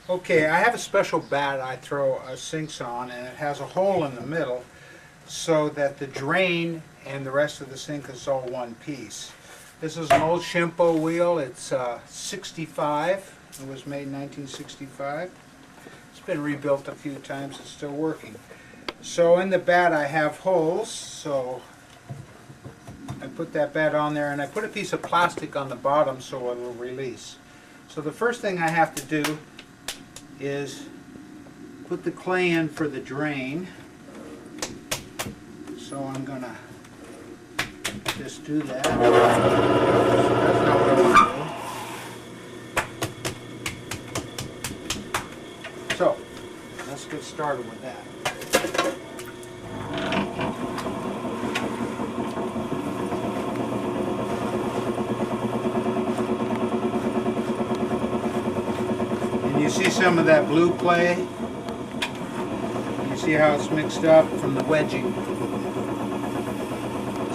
Okay, I have a special bat I throw sinks on, and it has a hole in the middle so that the drain and the rest of the sink is all one piece. This is an old Shimpo wheel. It's 65. It was made in 1965. It's been rebuilt a few times. It's still working. So in the bat I have holes, so I put that bat on there, and I put a piece of plastic on the bottom so it will release. So the first thing I have to do is put the clay in for the drain. So I'm going to just do that. So that's not what I want to do. So let's get started with that. You see some of that blue clay? You see how it's mixed up from the wedging?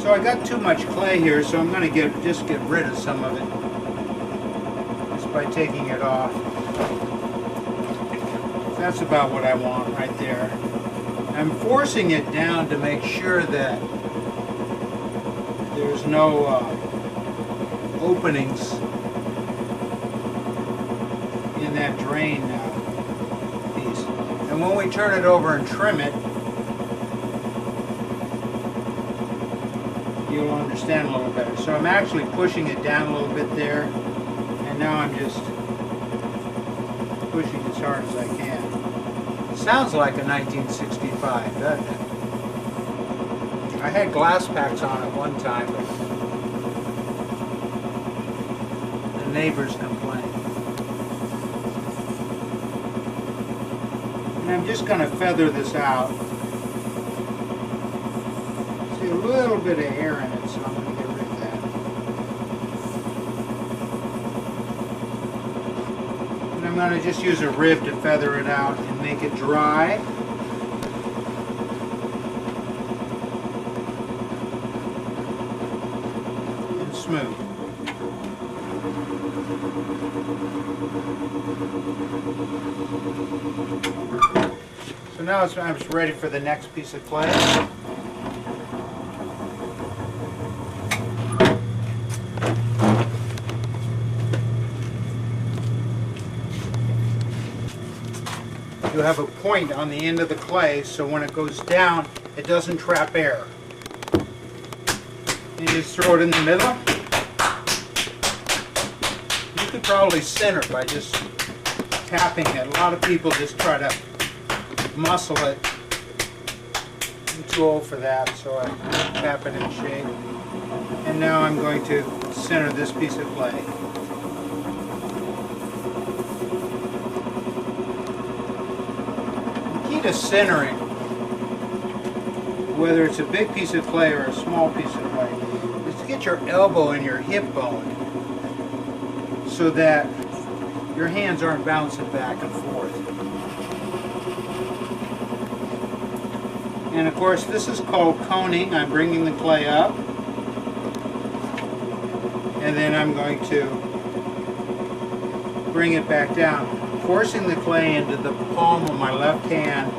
So I got too much clay here, so I'm going to just get rid of some of it just by taking it off. That's about what I want right there. I'm forcing it down to make sure that there's no openings in that drain piece. And when we turn it over and trim it, you'll understand a little better. So I'm actually pushing it down a little bit there, and now I'm just pushing as hard as I can. It sounds like a 1965, doesn't it? I had glass packs on at one time, but the neighbors complained. And I'm just going to feather this out. See a little bit of air in it, so I'm going to get rid of that. And I'm going to just use a rib to feather it out and make it dry. And smooth. So now I'm just ready for the next piece of clay. You have a point on the end of the clay, so when it goes down, it doesn't trap air. You just throw it in the middle. You could probably center by just tapping it. A lot of people just try to muscle it. I'm too old for that, so I tap it in shape. And now I'm going to center this piece of clay. The key to centering, whether it's a big piece of clay or a small piece of clay, is to get your elbow and your hip bone so that your hands aren't bouncing back and forth. And of course, this is called coning. I'm bringing the clay up, and then I'm going to bring it back down, forcing the clay into the palm of my left hand,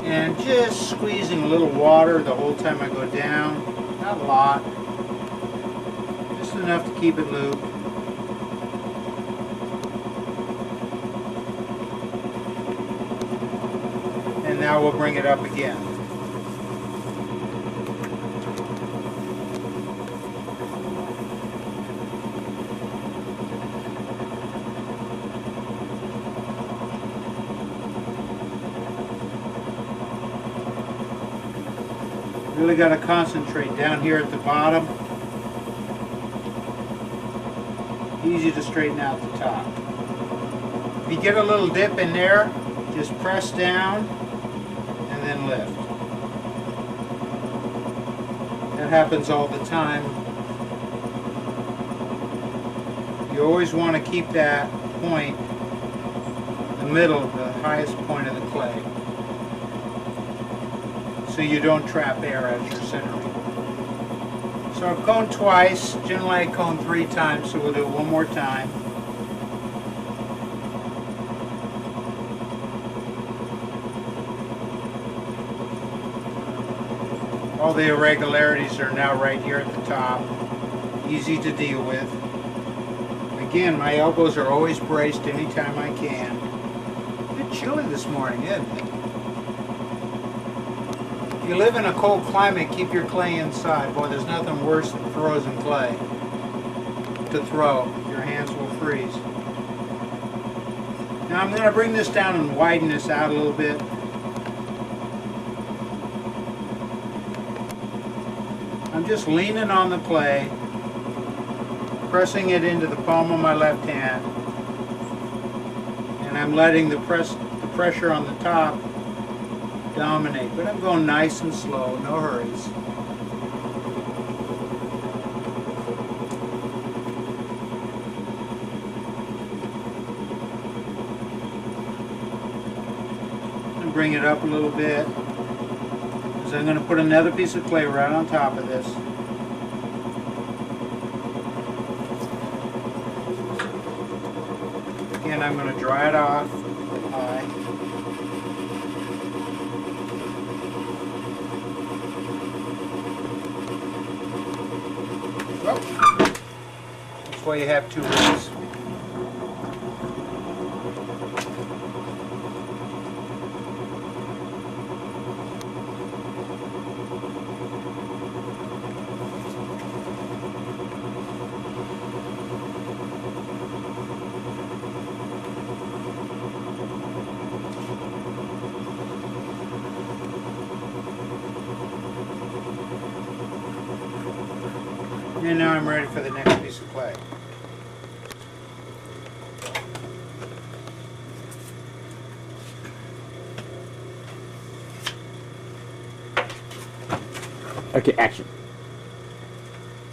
and just squeezing a little water the whole time I go down. Not a lot, just enough to keep it loose. And now we'll bring it up again. Really got to concentrate down here at the bottom. Easy to straighten out the top. If you get a little dip in there, just press down and then lift. That happens all the time. You always want to keep that point in the middle, the highest point of the clay, so you don't trap air as you're centering. So I've coned twice. Generally I cone 3 times, so we'll do it one more time. All the irregularities are now right here at the top. Easy to deal with. Again, my elbows are always braced anytime I can. A bit chilly this morning, isn't it? If you live in a cold climate, keep your clay inside. Boy, there's nothing worse than frozen clay to throw. Your hands will freeze. Now I'm going to bring this down and widen this out a little bit. I'm just leaning on the clay, pressing it into the palm of my left hand, and I'm letting the pressure on the top dominate. But I'm going nice and slow, no hurries. And bring it up a little bit. I'm going to put another piece of clay right on top of this. Again, I'm going to dry it off. That's why you have 2 rings. And now I'm ready for the next piece of clay. Okay, action.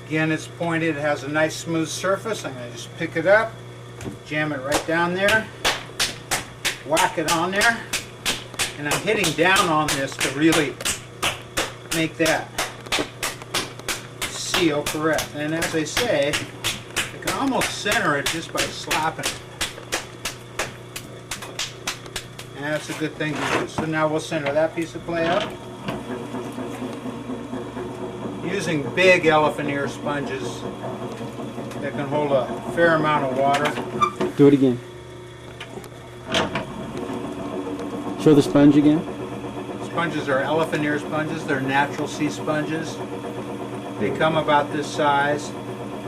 Again, it's pointed, it has a nice smooth surface. I'm going to just pick it up, jam it right down there, whack it on there, and I'm hitting down on this to really make that seal correct. And as I say, I can almost center it just by slapping it. And that's a good thing to do. So now we'll center that piece of clay up. Using big elephant ear sponges that can hold a fair amount of water. Do it again. Show the sponge again. Sponges are elephant ear sponges. They're natural sea sponges. They come about this size.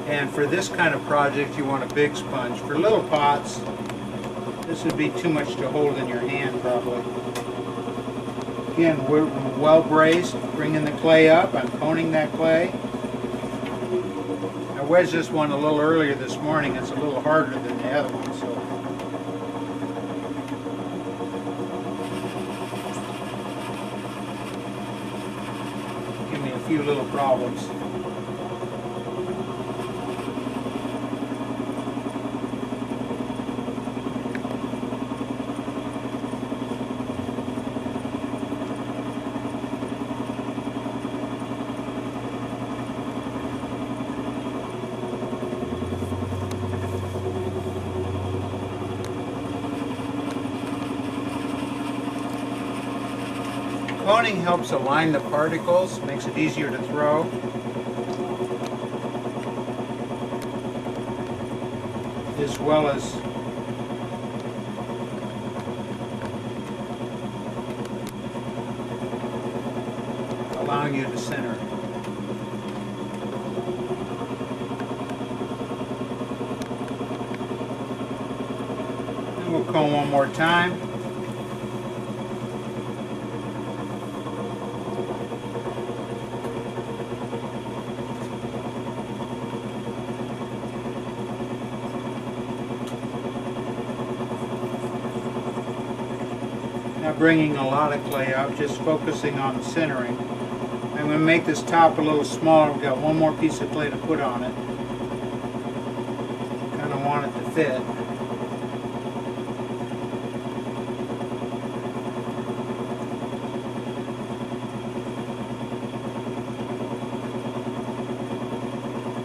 And for this kind of project, you want a big sponge. For little pots, this would be too much to hold in your hand probably. Again, we're well braced, bringing the clay up. I'm coning that clay. I wedged this one a little earlier this morning. It's a little harder than the other one, so. Give me a few little problems. Coning helps align the particles, makes it easier to throw. As well as allowing you to center. And we'll cone one more time. Now bringing a lot of clay up, just focusing on the centering. I'm going to make this top a little smaller. We've got one more piece of clay to put on it. Kind of want it to fit.